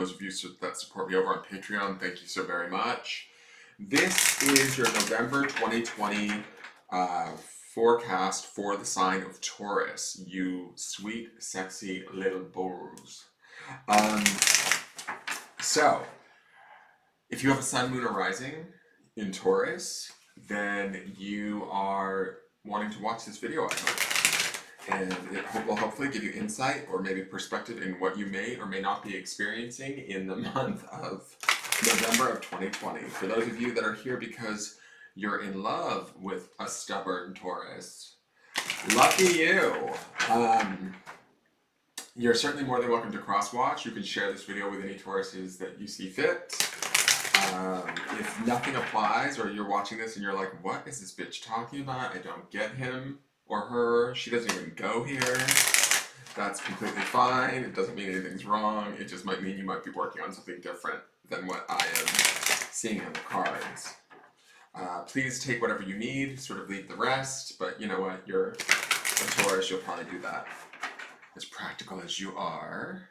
Those of you that support me over on Patreon, thank you so very much. This is your November 2020 forecast for the sign of Taurus, you sweet, sexy little bulls. So, if you have a sun, moon, or rising in Taurus, then you are wanting to watch this video, I hope. And it will hopefully give you insight or maybe perspective in what you may or may not be experiencing in the month of November of 2020. For those of you that are here because you're in love with a stubborn Taurus, lucky you. You're certainly more than welcome to cross-watch. You can share this video with any Tauruses that you see fit. If nothing applies or you're watching this and you're like, what is this bitch talking about? I don't get him or her. She doesn't even go here. That's completely fine. It doesn't mean anything's wrong. It just might mean you might be working on something different than what I am seeing on the cards. Please take whatever you need, sort of leave the rest, but you know what? You're a Taurus, you'll probably do that as practical as you are.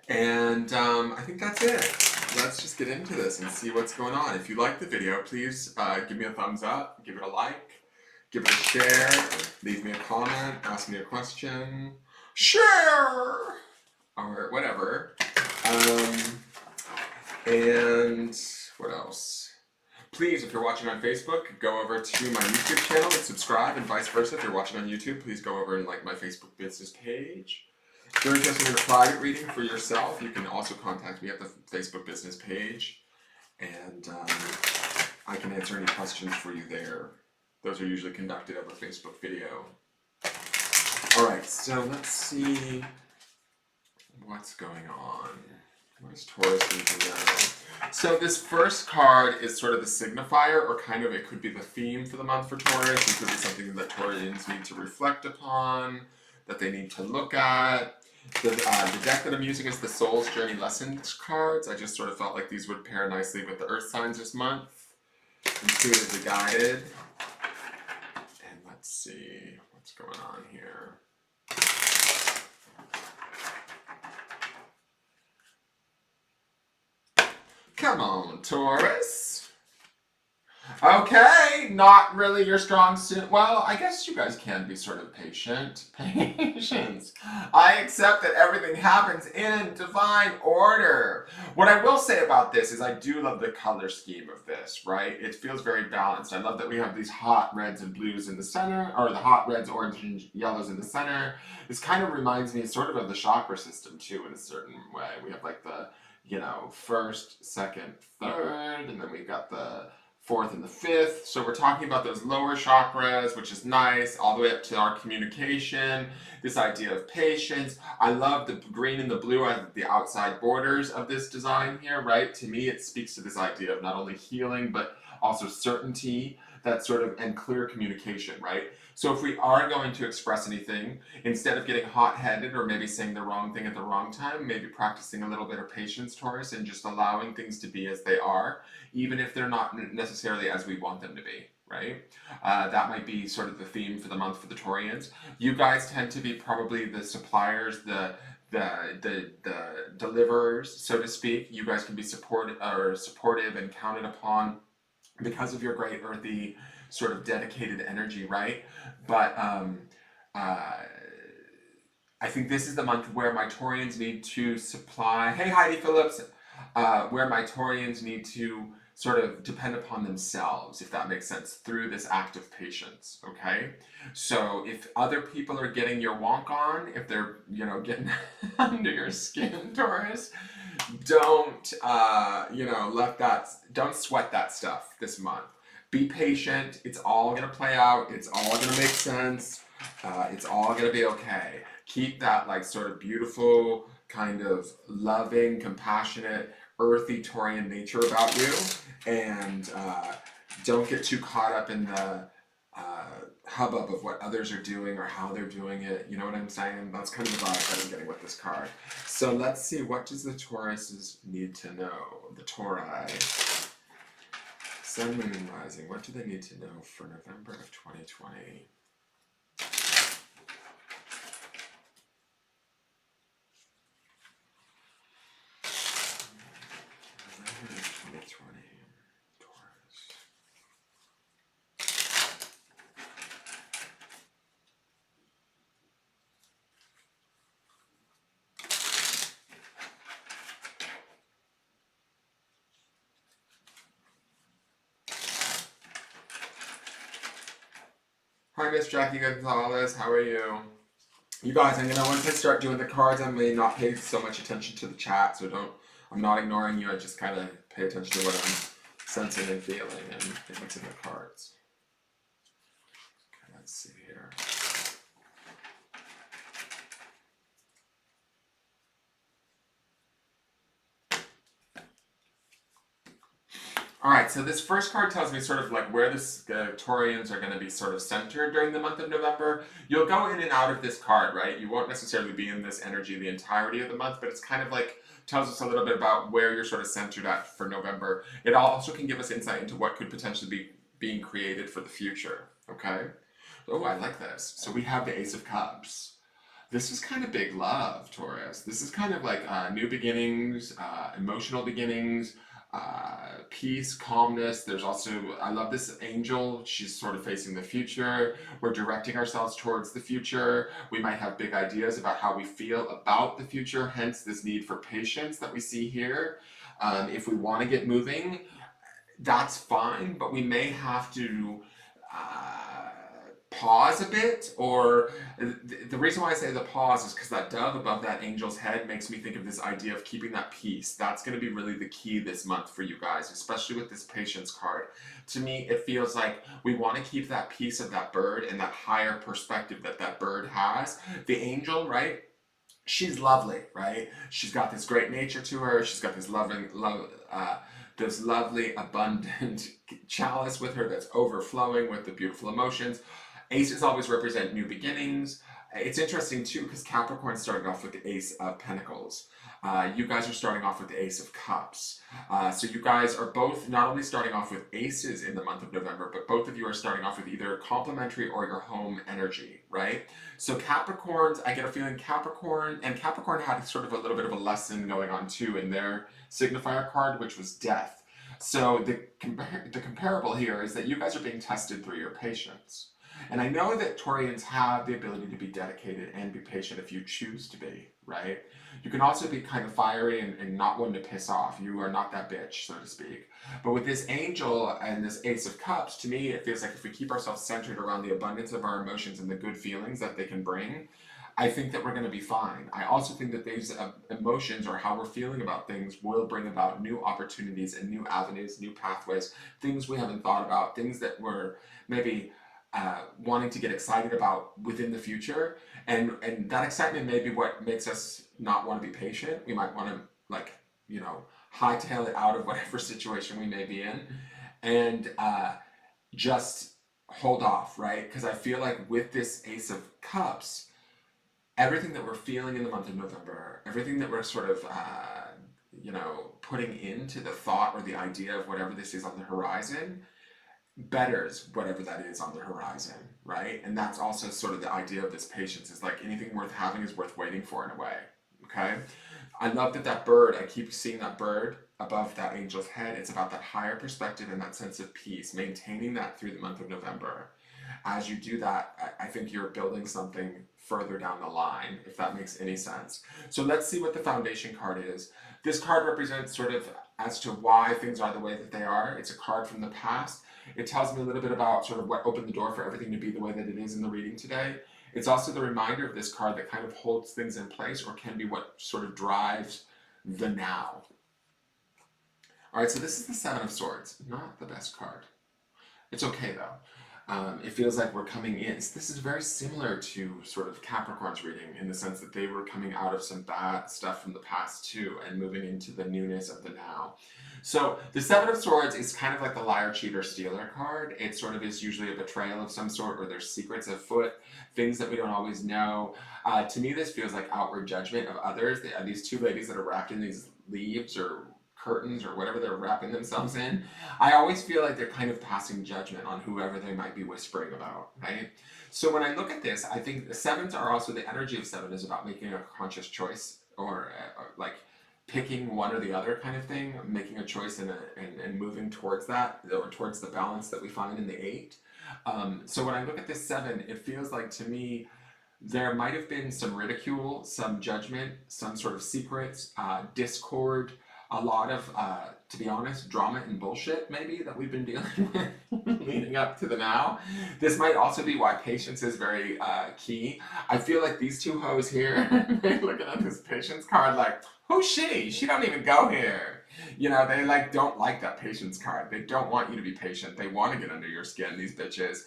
And I think that's it. Let's just get into this and see what's going on. If you like the video, please give me a thumbs up, give it a like, give it a share, leave me a comment, ask me a question, share, or whatever. And what else? Please, if you're watching on Facebook, go over to my YouTube channel and subscribe, and vice versa. If you're watching on YouTube, please go over and like my Facebook business page. If you're interested in a private reading for yourself, you can also contact me at the Facebook business page, and I can answer any questions for you there. Those are usually conducted over Facebook video. Alright, so let's see what's going on. What does Taurus need to know? So this first card is sort of the signifier, or kind of it could be the theme for the month for Taurus. It could be something that Taurians need to reflect upon, that they need to look at. The deck that I'm using is the Soul's Journey Lessons cards. I just sort of felt like these would pair nicely with the Earth signs this month. Intuitive as a guided. And let's see what's going on here. Come on, Taurus. Okay, not really your strong suit. Well, I guess you guys can be sort of patient. Patience. I accept that everything happens in divine order. What I will say about this is I do love the color scheme of this, right? It feels very balanced. I love that we have these hot reds and blues in the center, or the hot reds, orange, and yellows in the center. This kind of reminds me sort of the chakra system, too, in a certain way. We have like the, you know, first, second, third, and then we've got the fourth and the fifth. So we're talking about those lower chakras, which is nice, all the way up to our communication, this idea of patience. I love the green and the blue as the outside borders of this design here, right? To me, it speaks to this idea of not only healing, but also certainty, that sort of, and clear communication, right? So if we are going to express anything, instead of getting hot-headed or maybe saying the wrong thing at the wrong time, maybe practicing a little bit of patience, Taurus, and just allowing things to be as they are, even if they're not necessarily as we want them to be, right? That might be sort of the theme for the month for the Taurians. You guys tend to be probably the suppliers, the deliverers, so to speak. You guys can be supportive and counted upon because of your great earthy sort of dedicated energy, right? But I think this is the month where my Taurians need to supply, hey Heidi Phillips, where my Taurians need to sort of depend upon themselves, if that makes sense, through this act of patience, okay? So if other people are getting your wonk on, if they're, you know, getting under your skin, Taurus, don't, you know, don't sweat that stuff this month. Be patient. It's all going to play out. It's all going to make sense. It's all going to be okay. Keep that like sort of beautiful, kind of loving, compassionate, earthy Taurian nature about you. And don't get too caught up in the hubbub of what others are doing or how they're doing it. You know what I'm saying? That's kind of the vibe that I'm getting with this card. So let's see, what does the Tauruses need to know? The Tauri. Sun, Moon, and Rising. What do they need to know for November of 2020? Hi, Miss Jackie Gonzalez. How are you? You guys, once I start doing the cards, I may not pay so much attention to the chat, so I'm not ignoring you. I just kind of pay attention to what I'm sensing and feeling and what's in the cards. Okay, let's see here. All right, so this first card tells me sort of like where the Taurians are going to be sort of centered during the month of November. You'll go in and out of this card, right? You won't necessarily be in this energy the entirety of the month, but it's kind of like tells us a little bit about where you're sort of centered at for November. It also can give us insight into what could potentially be being created for the future, okay? Oh, I like this. So we have the Ace of Cups. This is kind of big love, Taurus. This is kind of like new beginnings, emotional beginnings, peace, calmness. There's also, I love this angel. She's sort of facing the future. We're directing ourselves towards the future. We might have big ideas about how we feel about the future, hence this need for patience that we see here. If we want to get moving, that's fine, but we may have to pause a bit, or the reason why I say the pause is because that dove above that angel's head makes me think of this idea of keeping that peace. That's going to be really the key this month for you guys, especially with this patience card. To me, it feels like we want to keep that peace of that bird and that higher perspective that that bird has. The angel, right? She's lovely, right? She's got this great nature to her. She's got this this lovely, abundant chalice with her that's overflowing with the beautiful emotions. Aces always represent new beginnings. It's interesting too because Capricorn started off with the Ace of Pentacles. You guys are starting off with the Ace of Cups. So you guys are both not only starting off with aces in the month of November, but both of you are starting off with either complementary or your home energy, right? So Capricorns, I get a feeling Capricorn had sort of a little bit of a lesson going on too in their signifier card, which was death. So the comparable here is that you guys are being tested through your patience. And I know that Taurians have the ability to be dedicated and be patient if you choose to be, right? You can also be kind of fiery and not one to piss off. You are not that bitch, so to speak. But with this angel and this Ace of Cups, to me, it feels like if we keep ourselves centered around the abundance of our emotions and the good feelings that they can bring, I think that we're going to be fine. I also think that these emotions or how we're feeling about things will bring about new opportunities and new avenues, new pathways, things we haven't thought about, things that we're maybe wanting to get excited about within the future, and that excitement may be what makes us not want to be patient. We might want to hightail it out of whatever situation we may be in, and just hold off, right? Because I feel like with this Ace of Cups, everything that we're feeling in the month of November, everything that we're sort of putting into the thought or the idea of whatever this is on the horizon betters whatever that is on the horizon, right? And that's also sort of the idea of this patience, is like anything worth having is worth waiting for in a way, okay? I love that bird, I keep seeing that bird above that angel's head. It's about that higher perspective and that sense of peace, maintaining that through the month of November. As you do that, I think you're building something further down the line, if that makes any sense. So let's see what the foundation card is. This card represents sort of as to why things are the way that they are. It's a card from the past. It tells me a little bit about sort of what opened the door for everything to be the way that it is in the reading today. It's also the reminder of this card that kind of holds things in place or can be what sort of drives the now. All right, so this is the Seven of Swords. Not the best card. It's okay though. It feels like we're coming in. This is very similar to sort of Capricorn's reading in the sense that they were coming out of some bad stuff from the past too and moving into the newness of the now. So the Seven of Swords is kind of like the liar, cheater, stealer card. It sort of is usually a betrayal of some sort, or there's secrets afoot, things that we don't always know. To me, this feels like outward judgment of others. These two ladies that are wrapped in these leaves or curtains or whatever they're wrapping themselves in, I always feel like they're kind of passing judgment on whoever they might be whispering about, right? So when I look at this, I think the sevens are also, the energy of seven is about making a conscious choice, or like picking one or the other kind of thing, making a choice and moving towards that, or towards the balance that we find in the eight. So when I look at this seven, it feels like to me, there might have been some ridicule, some judgment, some sort of secrets, discord, a lot of, to be honest, drama and bullshit maybe that we've been dealing with leading up to the now. This might also be why patience is very key. I feel like these two hoes here, they're looking at this patience card like, who's she? She don't even go here. You know, they like don't like that patience card. They don't want you to be patient. They want to get under your skin, these bitches.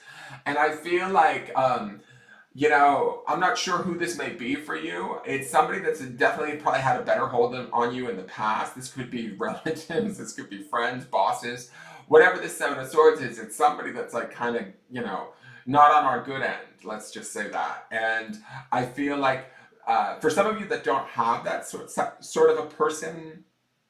And I feel like, you know, I'm not sure who this may be for you. It's somebody that's definitely probably had a better hold on you in the past. This could be relatives, this could be friends, bosses, whatever this Seven of Swords is. It's somebody that's like kind of, you know, not on our good end. Let's just say that. And I feel like for some of you that don't have that sort of a person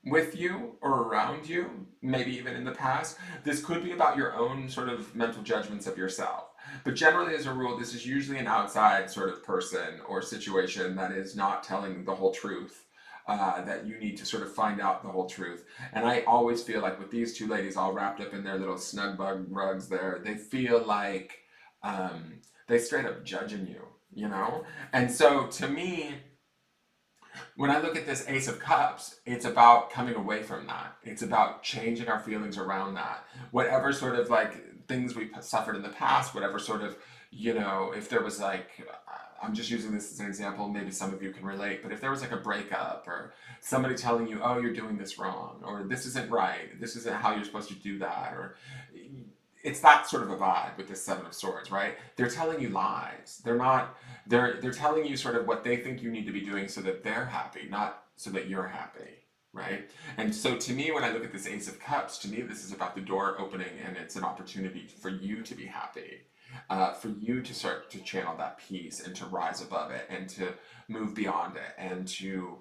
with you or around you, maybe even in the past, this could be about your own sort of mental judgments of yourself. But generally, as a rule, this is usually an outside sort of person or situation that is not telling the whole truth. That you need to sort of find out the whole truth. And I always feel like with these two ladies all wrapped up in their little snug bug rugs there, they feel like they straight up judging you, you know? And so to me, when I look at this Ace of Cups, it's about coming away from that. It's about changing our feelings around that. Whatever sort of like things we suffered in the past, whatever sort of, you know, if there was like, I'm just using this as an example, maybe some of you can relate, but if there was like a breakup or somebody telling you, oh, you're doing this wrong, or this isn't right, this isn't how you're supposed to do that, or it's that sort of a vibe with this Seven of Swords, right? They're telling you lies. They're telling you sort of what they think you need to be doing so that they're happy, not so that you're happy, right? And so to me, when I look at this Ace of Cups, to me, this is about the door opening and it's an opportunity for you to be happy, for you to start to channel that peace and to rise above it and to move beyond it and to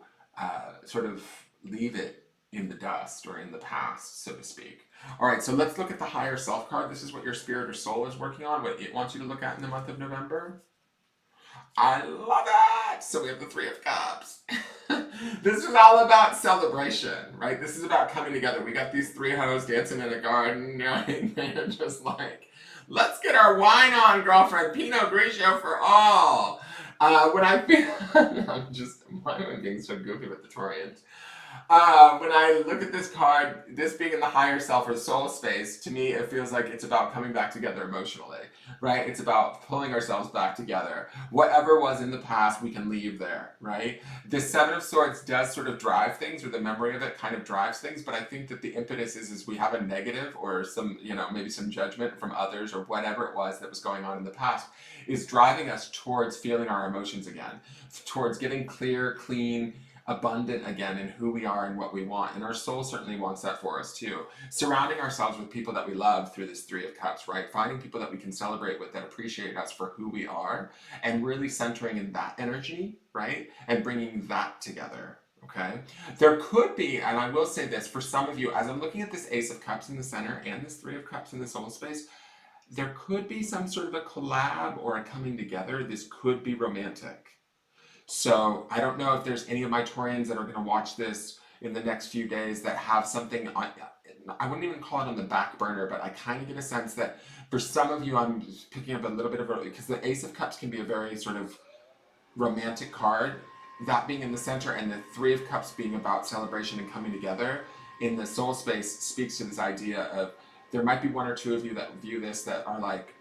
sort of leave it in the dust or in the past, so to speak. All right, so let's look at the higher self card. This is what your spirit or soul is working on, what it wants you to look at in the month of November. I love it! So we have the Three of Cups. This is all about celebration, right? This is about coming together. We got these three hoes dancing in a garden, right? They're just like, let's get our wine on, girlfriend. Pinot Grigio for all. When I feel, why am I being so goofy with the Taurians? When I look at this card, this being in the higher self or soul space, to me, it feels like it's about coming back together emotionally, right? It's about pulling ourselves back together. Whatever was in the past, we can leave there, right? The Seven of Swords does sort of drive things, or the memory of it kind of drives things, but I think that the impetus is we have a negative or some, you know, maybe some judgment from others or whatever it was that was going on in the past is driving us towards feeling our emotions again, towards getting clear, clean, abundant again in who we are and what we want. And our soul certainly wants that for us too. Surrounding ourselves with people that we love through this Three of Cups, right? Finding people that we can celebrate with that appreciate us for who we are and really centering in that energy, right? And bringing that together. Okay, there could be, and I will say this, for some of you, as I'm looking at this Ace of Cups in the center and this Three of Cups in the soul space, there could be some sort of a collab or a coming together. This could be romantic. So I don't know if there's any of my Taurians that are going to watch this in the next few days that have something on, I wouldn't even call it on the back burner, but I kind of get a sense that for some of you, I'm just picking up a little bit of, because the Ace of Cups can be a very sort of romantic card, that being in the center and the Three of Cups being about celebration and coming together in the soul space speaks to this idea of there might be one or two of you that view this that are like,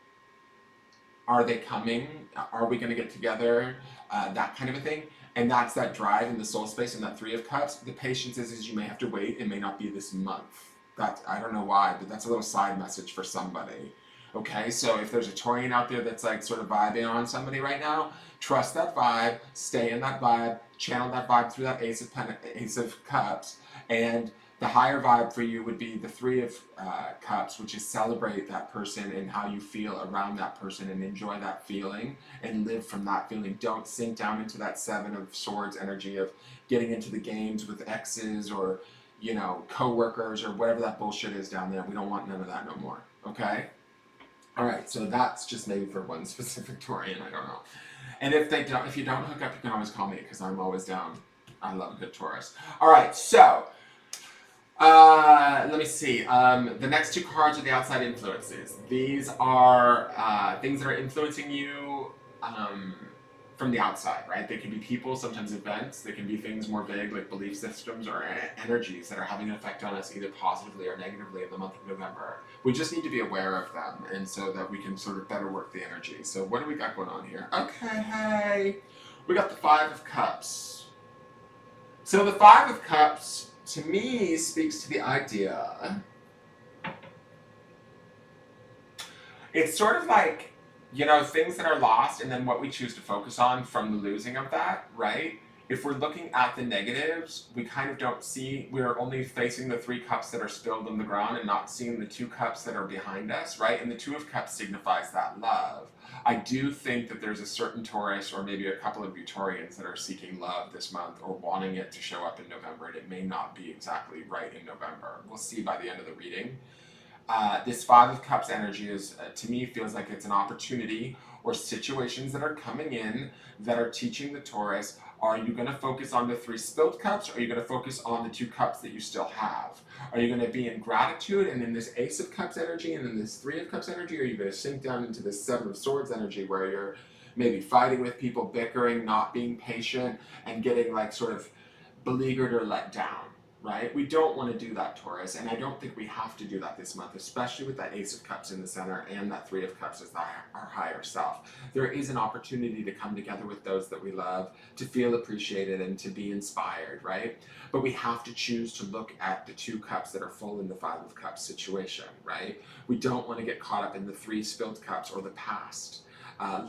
are they coming? Are we going to get together? That kind of a thing. And that's that drive in the soul space and that Three of Cups. The patience is you may have to wait. It may not be this month. That, I don't know why, but that's a little side message for somebody. Okay, so if there's a Taurian out there that's like sort of vibing on somebody right now, trust that vibe, stay in that vibe, channel that vibe through that Ace of Cups, and the higher vibe for you would be the Three of Cups, which is celebrate that person and how you feel around that person and enjoy that feeling and live from that feeling. Don't sink down into that Seven of Swords energy of getting into the games with exes or, you know, co-workers or whatever that bullshit is down there. We don't want none of that no more, okay? All right, so that's just maybe for one specific Taurian, I don't know. And if you don't hook up, you can always call me because I'm always down. I love a good Taurus. All right, so let me see. The next two cards are the outside influences. These are things that are influencing you from the outside, right? They can be people, sometimes events. They can be things more vague like belief systems or energies that are having an effect on us either positively or negatively in the month of November. We just need to be aware of them, and so that we can sort of better work the energy. So what do we got going on here? Okay, hey, we got the Five of Cups. So the Five of Cups, to me, speaks to the idea. It's sort of like, things that are lost and then what we choose to focus on from the losing of that, right? If we're looking at the negatives, we kind of don't see, we're only facing the 3 cups that are spilled on the ground and not seeing the 2 cups that are behind us, right? And the 2 of Cups signifies that love. I do think that there's a certain Taurus or maybe a couple of Uturians that are seeking love this month or wanting it to show up in November, and it may not be exactly right in November. We'll see by the end of the reading. This Five of Cups energy is, to me, feels like it's an opportunity or situations that are coming in that are teaching the Taurus, are you going to focus on the 3 spilled cups, or are you going to focus on the 2 cups that you still have? Are you going to be in gratitude and in this Ace of Cups energy and in this 3 of Cups energy, or are you going to sink down into this 7 of Swords energy where you're maybe fighting with people, bickering, not being patient, and getting like sort of beleaguered or let down? Right? We don't want to do that, Taurus, and I don't think we have to do that this month, especially with that Ace of Cups in the center and that 3 of Cups as our higher self. There is an opportunity to come together with those that we love, to feel appreciated and to be inspired, right? But we have to choose to look at the 2 cups that are full in the 5 of Cups situation, right? We don't want to get caught up in the 3 spilled cups or the past.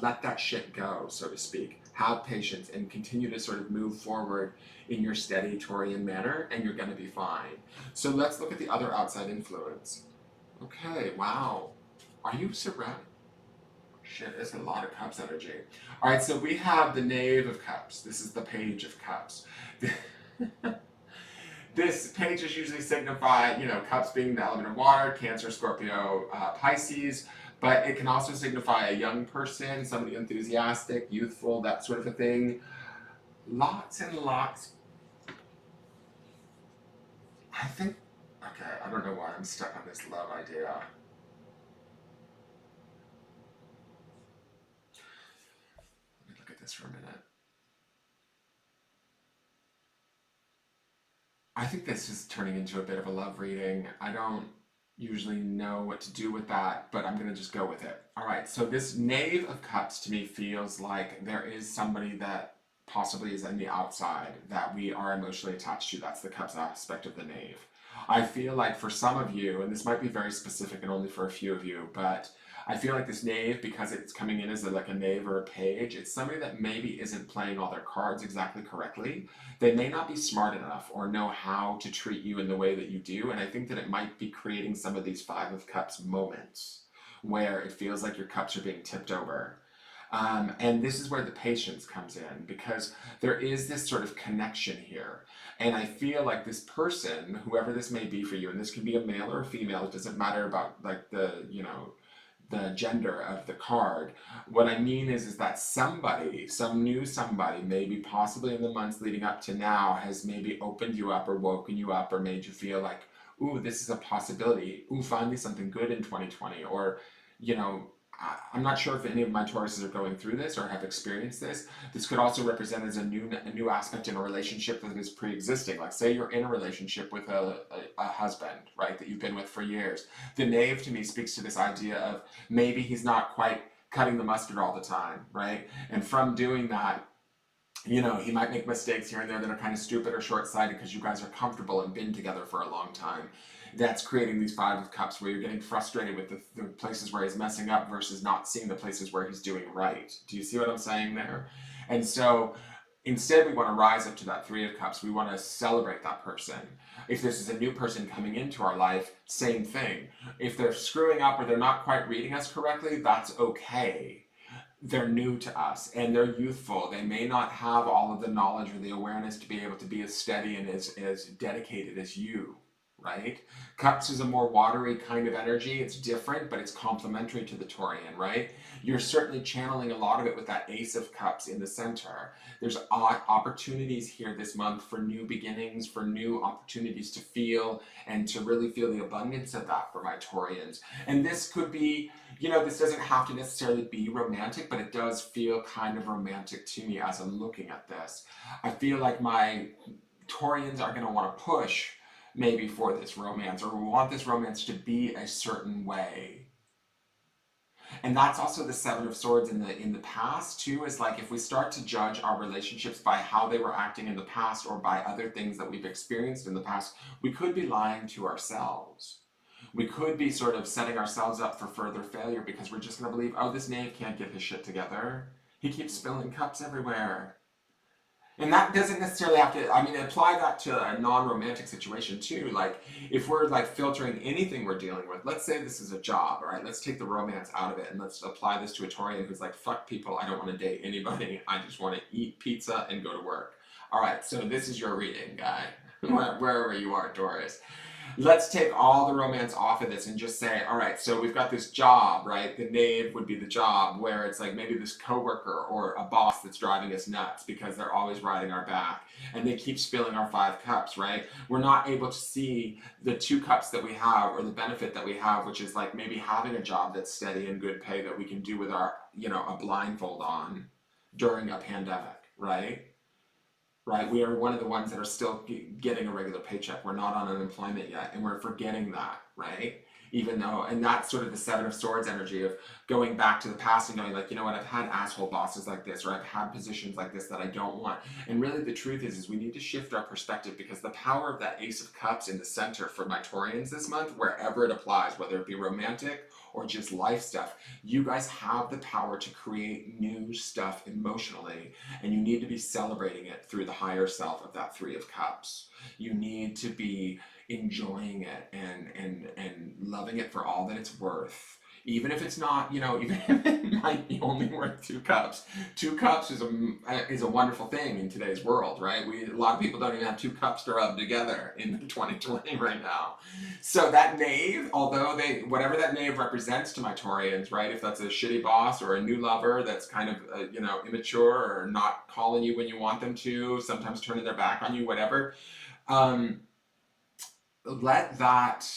Let that shit go, so to speak. Have patience and continue to sort of move forward in your steady Taurian manner, and you're going to be fine. So let's look at the other outside influence. Okay, wow. Are you surrounded? Shit, it's a lot of Cups energy. All right, so we have the Knave of Cups. This is the Page of Cups. This pages usually signify, cups being the element of water, Cancer, Scorpio, Pisces, but it can also signify a young person, somebody enthusiastic, youthful, that sort of a thing. Lots and lots. I think, okay, I don't know why I'm stuck on this love idea. Let me look at this for a minute. I think this is turning into a bit of a love reading. I don't usually know what to do with that, but I'm going to just go with it. All right, so this Knave of Cups to me feels like there is somebody that possibly is on the outside that we are emotionally attached to. That's the Cups aspect of the Knave. I feel like for some of you, and this might be very specific and only for a few of you, but I feel like this Knave, because it's coming in as like a Knave or a Page, it's somebody that maybe isn't playing all their cards exactly correctly. They may not be smart enough or know how to treat you in the way that you do, and I think that it might be creating some of these 5 of Cups moments where it feels like your cups are being tipped over. And this is where the patience comes in, because there is this sort of connection here. And I feel like this person, whoever this may be for you, and this can be a male or a female, it doesn't matter about like the gender of the card. What I mean is that somebody, some new somebody, maybe possibly in the months leading up to now, has maybe opened you up or woken you up or made you feel like, ooh, this is a possibility. Ooh, finally something good in 2020. Or, I'm not sure if any of my Tauruses are going through this or have experienced this. This could also represent as a new aspect in a relationship that is pre-existing. Like say you're in a relationship with a husband, right, that you've been with for years. The Knave to me speaks to this idea of maybe he's not quite cutting the mustard all the time, right? And from doing that, he might make mistakes here and there that are kind of stupid or short-sighted because you guys are comfortable and been together for a long time. That's creating these 5 of Cups where you're getting frustrated with the places where he's messing up versus not seeing the places where he's doing right. Do you see what I'm saying there? And so instead we want to rise up to that 3 of Cups. We want to celebrate that person. If this is a new person coming into our life, same thing. If they're screwing up or they're not quite reading us correctly, that's okay. They're new to us and they're youthful. They may not have all of the knowledge or the awareness to be able to be as steady and as dedicated as you, right? Cups is a more watery kind of energy. It's different, but it's complementary to the Taurian, right? You're certainly channeling a lot of it with that Ace of Cups in the center. There's opportunities here this month for new beginnings, for new opportunities to feel and to really feel the abundance of that for my Taurians. And this could be, you know, this doesn't have to necessarily be romantic, but it does feel kind of romantic to me as I'm looking at this. I feel like my Taurians are going to want to push maybe for this romance, or we want this romance to be a certain way. And that's also the Seven of Swords in the past too, is like if we start to judge our relationships by how they were acting in the past or by other things that we've experienced in the past, we could be lying to ourselves. We could be sort of setting ourselves up for further failure because we're just going to believe, oh, this knave can't get his shit together. He keeps spilling cups everywhere. And that doesn't necessarily have to, I mean, apply that to a non-romantic situation too. Like, if we're like filtering anything we're dealing with, let's say this is a job, all right? Let's take the romance out of it and let's apply this to a Taurian who's like, fuck people, I don't want to date anybody. I just want to eat pizza and go to work. All right, so this is your reading, guy, wherever you are, Taurus. Let's take all the romance off of this and just say, all right, so we've got this job, right? The knave would be the job where it's like maybe this coworker or a boss that's driving us nuts because they're always riding our back and they keep spilling our 5 cups, right? We're not able to see the 2 cups that we have or the benefit that we have, which is like maybe having a job that's steady and good pay that we can do with our, you know, a blindfold on during a pandemic, right? Right? We are one of the ones that are still getting a regular paycheck. We're not on unemployment yet, and we're forgetting that, right? Even though, and that's sort of the Seven of Swords energy of going back to the past and going like, you know what, I've had asshole bosses like this, or I've had positions like this that I don't want. And really the truth is we need to shift our perspective because the power of that Ace of Cups in the center for my Taurians this month, wherever it applies, whether it be romantic or just life stuff, you guys have the power to create new stuff emotionally, and you need to be celebrating it through the higher self of that 3 of Cups. You need to be enjoying it and loving it for all that it's worth. Even if it's not, you know, even if it might be only worth 2 cups. 2 cups is a wonderful thing in today's world, right? A lot of people don't even have 2 cups to rub together in 2020 right now. So that knave, although whatever that knave represents to my Taurians, right? If that's a shitty boss or a new lover that's kind of, you know, immature or not calling you when you want them to, sometimes turning their back on you, whatever. Let that,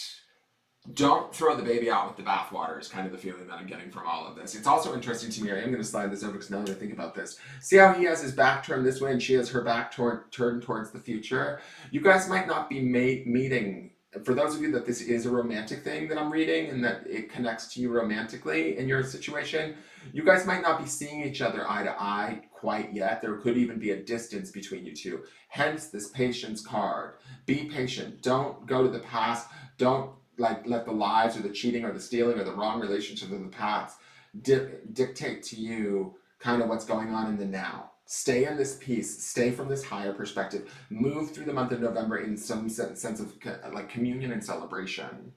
don't throw the baby out with the bathwater is kind of the feeling that I'm getting from all of this. It's also interesting to me, I am going to slide this over because now that I think about this, see how he has his back turned this way and she has her back turned towards the future? You guys might not be meeting, for those of you that this is a romantic thing that I'm reading and that it connects to you romantically in your situation, you guys might not be seeing each other eye to eye quite yet. There could even be a distance between you two. Hence this patience card. Be patient. Don't go to the past. Don't like let the lies or the cheating or the stealing or the wrong relationships of the past dictate to you kind of what's going on in the now. Stay in this peace. Stay from this higher perspective. Move through the month of November in some sense of like communion and celebration.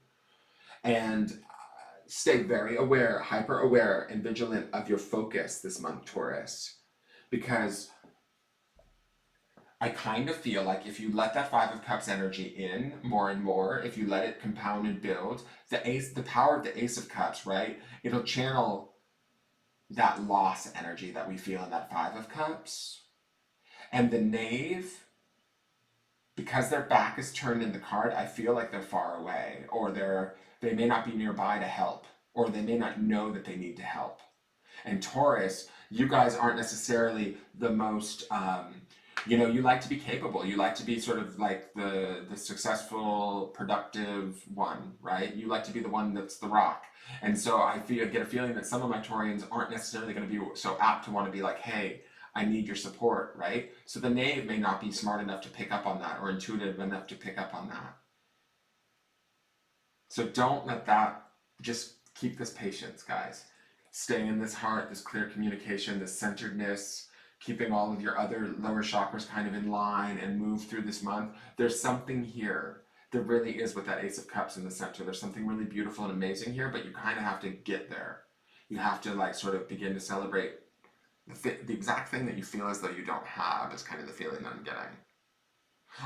And stay very aware, hyper aware, and vigilant of your focus this month, Taurus. Because I kind of feel like if you let that 5 of Cups energy in more and more, if you let it compound and build, the power of the Ace of Cups, right? It'll channel that loss energy that we feel in that 5 of Cups. And the Knave, because their back is turned in the card, I feel like they're far away, or they may not be nearby to help, or they may not know that they need to help. And Taurus, you guys aren't necessarily the most, you know, you like to be capable. You like to be sort of like the successful, productive one, right? You like to be the one that's the rock. And so I get a feeling that some of my Taurians aren't necessarily going to be so apt to want to be like, hey, I need your support, right? So the Knave may not be smart enough to pick up on that or intuitive enough to pick up on that. So don't let that, just keep this patience, guys. Stay in this heart, this clear communication, this centeredness, keeping all of your other lower chakras kind of in line and move through this month. There's something here. There really is with that Ace of Cups in the center. There's something really beautiful and amazing here, but you kind of have to get there. You have to like sort of begin to celebrate the exact thing that you feel as though you don't have is kind of the feeling that I'm getting.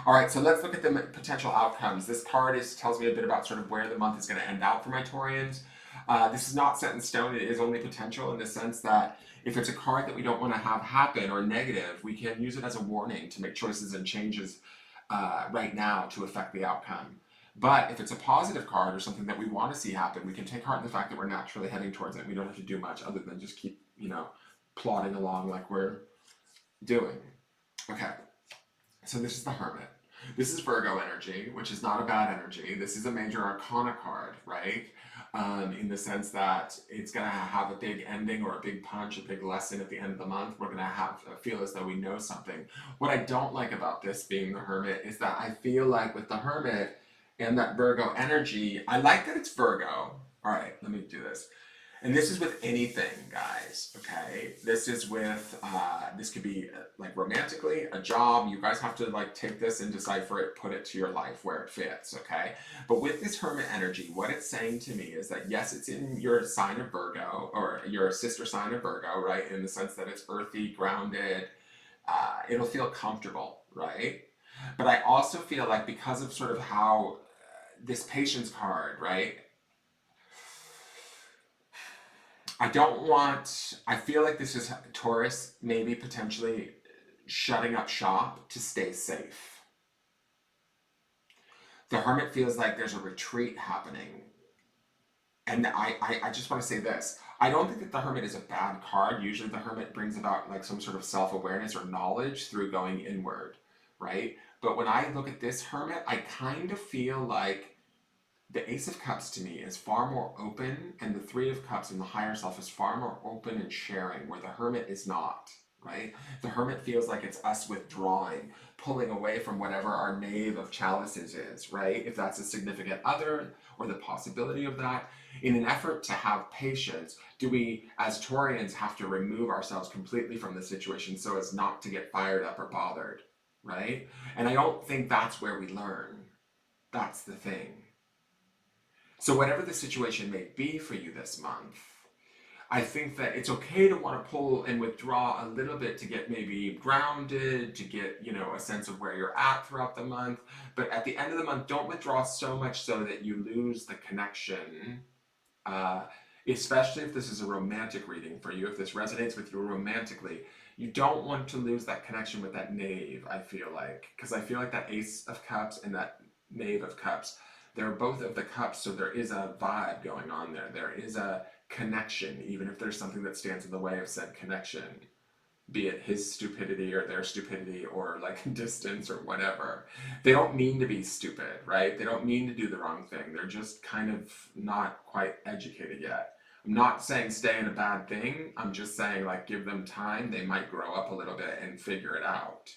All right, so let's look at the potential outcomes. This card tells me a bit about sort of where the month is going to end out for my Taurians. This is not set in stone. It is only potential in the sense that if it's a card that we don't want to have happen or negative, we can use it as a warning to make choices and changes right now to affect the outcome. But if it's a positive card or something that we want to see happen, we can take heart in the fact that we're naturally heading towards it. We don't have to do much other than just keep, plodding along like we're doing. Okay. So this is the Hermit. This is Virgo energy, which is not a bad energy. This is a major arcana card, right? In the sense that it's going to have a big ending or a big punch, a big lesson at the end of the month. We're going to feel as though we know something. What I don't like about this being the Hermit is that I feel like with the Hermit and that Virgo energy, I like that it's Virgo. All right, let me do this. And this is with anything, guys, okay? This is with, this could be like romantically, a job. You guys have to like take this and decipher it, put it to your life where it fits, okay? But with this Hermit energy, what it's saying to me is that yes, it's in your sign of Virgo, or your sister sign of Virgo, right? In the sense that it's earthy, grounded, it'll feel comfortable, right? But I also feel like because of sort of how this patience card, right? I feel like this is Taurus maybe potentially shutting up shop to stay safe. The Hermit feels like there's a retreat happening. And I just want to say this. I don't think that the Hermit is a bad card. Usually the Hermit brings about like some sort of self-awareness or knowledge through going inward, right? But when I look at this Hermit, I kind of feel like the Ace of Cups to me is far more open, and the Three of Cups and the higher self is far more open and sharing, where the Hermit is not, right? The Hermit feels like it's us withdrawing, pulling away from whatever our Knave of Chalices is, right? If that's a significant other or the possibility of that. In an effort to have patience, do we, as Taurians, have to remove ourselves completely from the situation so as not to get fired up or bothered, right? And I don't think that's where we learn. That's the thing. So whatever the situation may be for you this month, I think that it's okay to want to pull and withdraw a little bit to get maybe grounded, to get, a sense of where you're at throughout the month. But at the end of the month, don't withdraw so much so that you lose the connection, especially if this is a romantic reading for you, if this resonates with you romantically. You don't want to lose that connection with that Knave, I feel like. Because I feel like that Ace of Cups and that Knave of Cups, they're both of the cups, so there is a vibe going on there. There is a connection, even if there's something that stands in the way of said connection, be it his stupidity or their stupidity or like distance or whatever. They don't mean to be stupid, right? They don't mean to do the wrong thing. They're just kind of not quite educated yet. I'm not saying stay in a bad thing. I'm just saying like give them time. They might grow up a little bit and figure it out.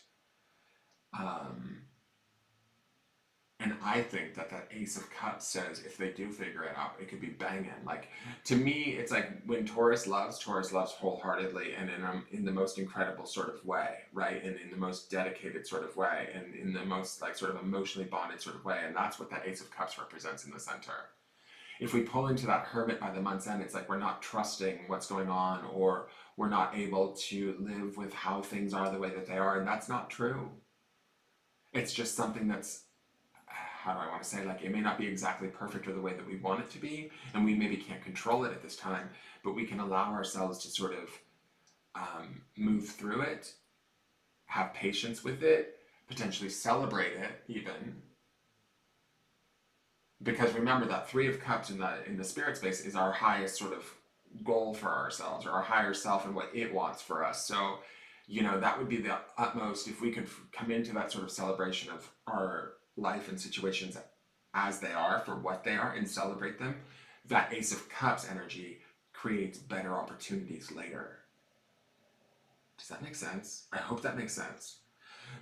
And I think that Ace of Cups says if they do figure it out, it could be banging. Like, to me, it's like when Taurus loves wholeheartedly and in the most incredible sort of way, right? And in the most dedicated sort of way, and in the most like sort of emotionally bonded sort of way. And that's what that Ace of Cups represents in the center. If we pull into that Hermit by the month's end, it's like we're not trusting what's going on, or we're not able to live with how things are the way that they are. And that's not true. It's just something that's, how do I want to say, like, it may not be exactly perfect or the way that we want it to be, and we maybe can't control it at this time, but we can allow ourselves to sort of move through it, have patience with it, potentially celebrate it even. Because remember that Three of Cups in the spirit space is our highest sort of goal for ourselves, or our higher self and what it wants for us. So, that would be the utmost if we could come into that sort of celebration of our life and situations as they are for what they are and celebrate them. That Ace of Cups energy creates better opportunities later. Does that make sense? I hope that makes sense.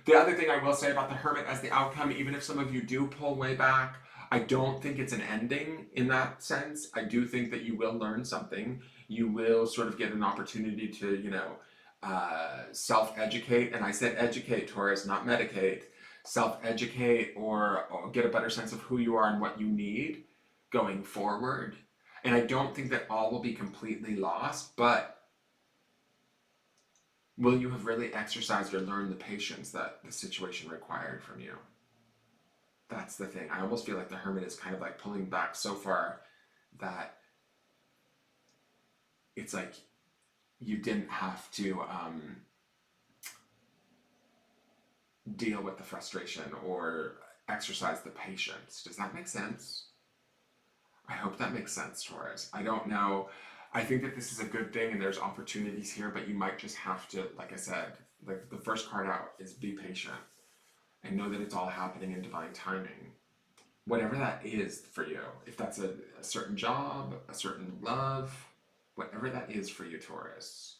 The other thing I will say about the Hermit as the outcome, even if some of you do pull way back, I don't think it's an ending in that sense. I do think that you will learn something. You will sort of get an opportunity to, self-educate. And I said educate, Taurus, not medicate. Self-educate or get a better sense of who you are and what you need going forward. And I don't think that all will be completely lost, but Will you have really exercised or learned the patience that the situation required from you? That's the thing. I almost feel like the Hermit is kind of like pulling back so far that it's like you didn't have to deal with the frustration or exercise the patience. Does that make sense? I hope that makes sense, Taurus. I don't know. I think that this is a good thing and there's opportunities here, but you might just have to, like I said, like the first card out is be patient and know that it's all happening in divine timing. Whatever that is for you, if that's a certain job, a certain love, whatever that is for you, Taurus,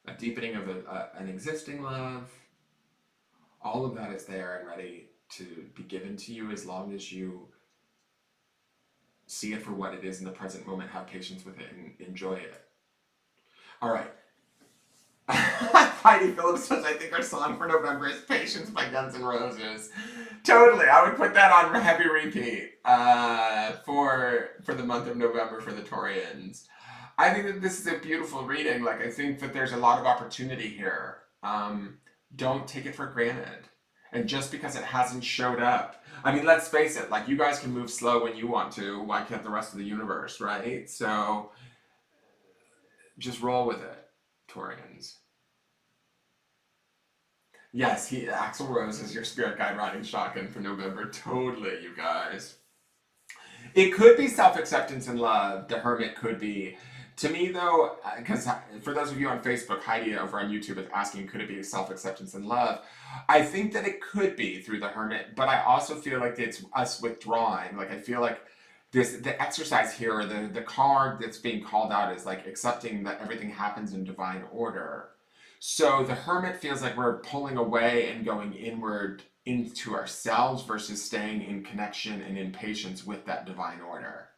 a deepening of an existing love, all of that is there and ready to be given to you as long as you see it for what it is in the present moment, have patience with it, and enjoy it. All right. Heidi Phillips says, I think our song for November is Patience by Guns N' Roses. Totally. I would put that on heavy repeat for the month of November for the Taurians. I think that this is a beautiful reading. Like, I think that there's a lot of opportunity here. Don't take it for granted. And just because it hasn't showed up, I mean, let's face it, like, you guys can move slow when you want to. Why can't the rest of the universe, right? So just roll with it, Taurians. Yes, Axl Rose is your spirit guide riding shotgun for November. Totally, you guys. It could be self-acceptance and love. The Hermit could be. To me, though, because for those of you on Facebook, Heidi over on YouTube is asking, could it be self-acceptance and love? I think that it could be through the Hermit, but I also feel like it's us withdrawing. Like, I feel like the exercise here, or the card that's being called out is like accepting that everything happens in divine order. So the Hermit feels like we're pulling away and going inward into ourselves versus staying in connection and in patience with that divine order.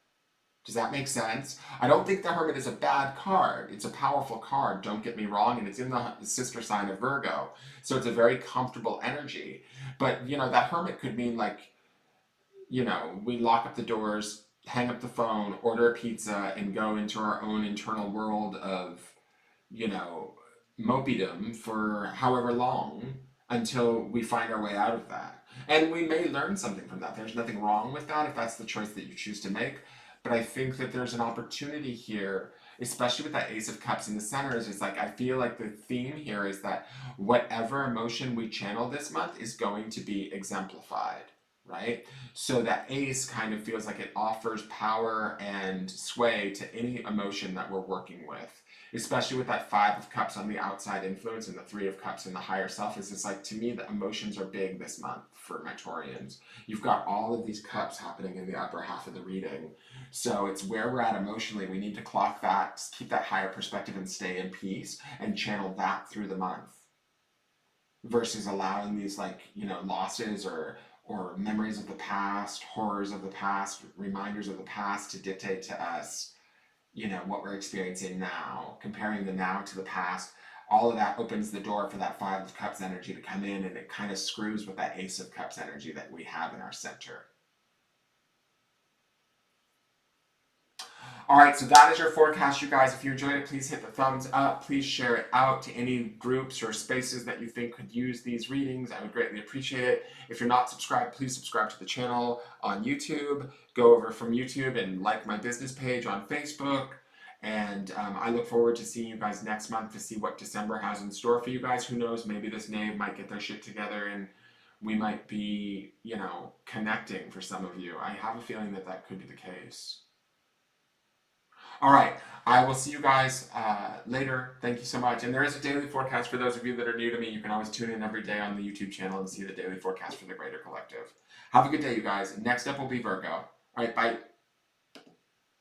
Does that make sense? I don't think the Hermit is a bad card. It's a powerful card, don't get me wrong, and it's in the sister sign of Virgo. So it's a very comfortable energy. But, you know, that Hermit could mean like, you know, we lock up the doors, hang up the phone, order a pizza, and go into our own internal world of, you know, mopedom for however long until we find our way out of that. And we may learn something from that. There's nothing wrong with that if that's the choice that you choose to make. But I think that there's an opportunity here, especially with that Ace of Cups in the center, is like, I feel like the theme here is that whatever emotion we channel this month is going to be exemplified, right? So that Ace kind of feels like it offers power and sway to any emotion that we're working with. Especially with that Five of Cups on the outside influence and the Three of Cups in the higher self, is just like, to me, the emotions are big this month for my Taurians. You've got all of these cups happening in the upper half of the reading. So it's where we're at emotionally. We need to clock that, keep that higher perspective and stay in peace and channel that through the month. Versus allowing these, like, you know, losses or memories of the past, horrors of the past, reminders of the past to dictate to us, you know, what we're experiencing now, comparing the now to the past. All of that opens the door for that Five of Cups energy to come in, and it kind of screws with that Ace of Cups energy that we have in our center. All right, so that is your forecast, you guys. If you enjoyed it, please hit the thumbs up. Please share it out to any groups or spaces that you think could use these readings. I would greatly appreciate it. If you're not subscribed, please subscribe to the channel on YouTube. Go over from YouTube and like my business page on Facebook. And I look forward to seeing you guys next month to see what December has in store for you guys. Who knows, maybe this Knave might get their shit together and we might be, you know, connecting for some of you. I have a feeling that that could be the case. All right, I will see you guys later. Thank you so much. And there is a daily forecast for those of you that are new to me. You can always tune in every day on the YouTube channel and see the daily forecast for the Greater Collective. Have a good day, you guys. Next up will be Virgo. All right, bye.